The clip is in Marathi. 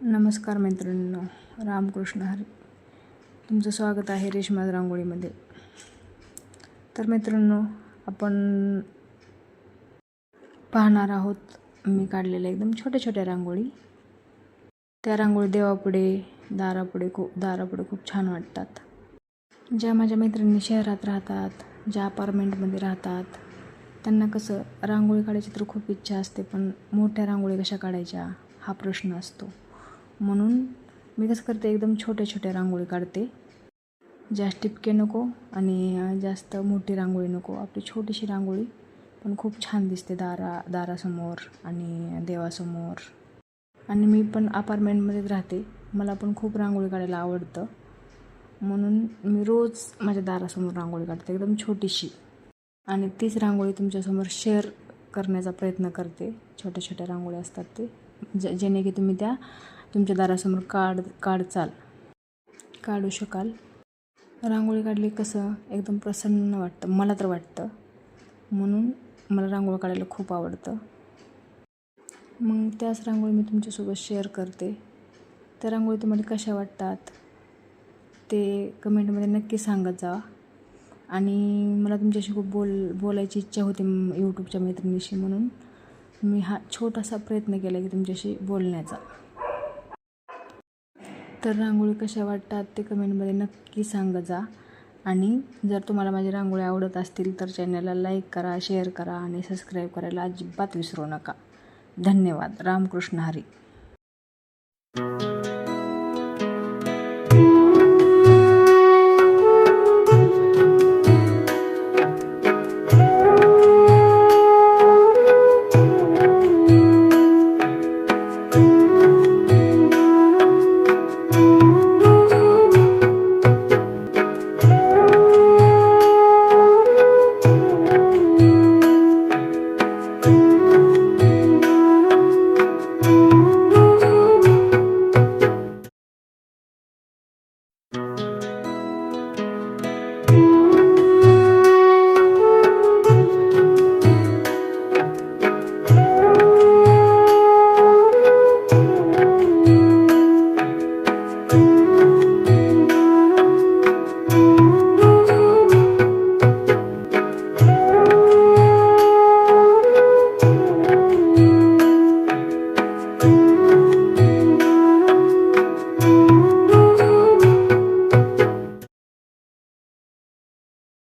नमस्कार मैत्रिणींनो, रामकृष्ण हरी. तुमचं स्वागत आहे रेश्मा रांगोळीमध्ये. तर मैत्रिणींनो, आपण पाहणार आहोत मी काढलेल्या एकदम छोट्या छोट्या रांगोळी. त्या रांगोळी देवापुढे, दारापुढे खूप छान वाटतात. ज्या माझ्या मैत्रिणी शहरात राहतात, ज्या अपार्टमेंटमध्ये राहतात, त्यांना कसं रांगोळी काढायची तर खूप इच्छा असते, पण मोठ्या रांगोळी कशा काढायच्या हा प्रश्न असतो. म्हणून मी कसं करते, एकदम छोट्या छोट्या रांगोळी काढते. जास्त टिपके नको आणि जास्त मोठी रांगोळी नको. आपली छोटीशी रांगोळी पण खूप छान दिसते दारासमोर आणि देवासमोर. आणि मी पण अपार्टमेंटमध्येच राहते, मला पण खूप रांगोळी काढायला आवडतं. म्हणून मी रोज माझ्या दारासमोर रांगोळी काढते, एकदम छोटीशी. आणि तीच रांगोळी तुमच्यासमोर शेअर करण्याचा प्रयत्न करते. छोट्या छोट्या रांगोळी असतात ते, जेणे की तुम्ही त्या तुमच्या दारासमोर काढू शकाल. रांगोळी काढली कसं एकदम प्रसन्न वाटतं, मला तर वाटतं. म्हणून मला रांगोळी काढायला खूप आवडतं. मग त्याच रांगोळी मी तुमच्यासोबत शेअर करते. त्या रांगोळी तुम्हाला कशा वाटतात ते कमेंटमध्ये नक्की सांगत जा. आणि मला तुमच्याशी खूप बोलायची इच्छा होती यूट्यूबच्या मैत्रिणीशी, म्हणून मी हा छोटासा प्रयत्न केला की तुमच्याशी बोलण्याचा. तर रांगोळी कशा वाटतात ते कमेंटमध्ये नक्की सांगत जा. आणि जर तुम्हाला माझी रांगोळी आवडत असतील तर चॅनलला लाईक करा, शेअर करा आणि सबस्क्राईब करायला अजिबात विसरू नका. धन्यवाद. रामकृष्ण हरी.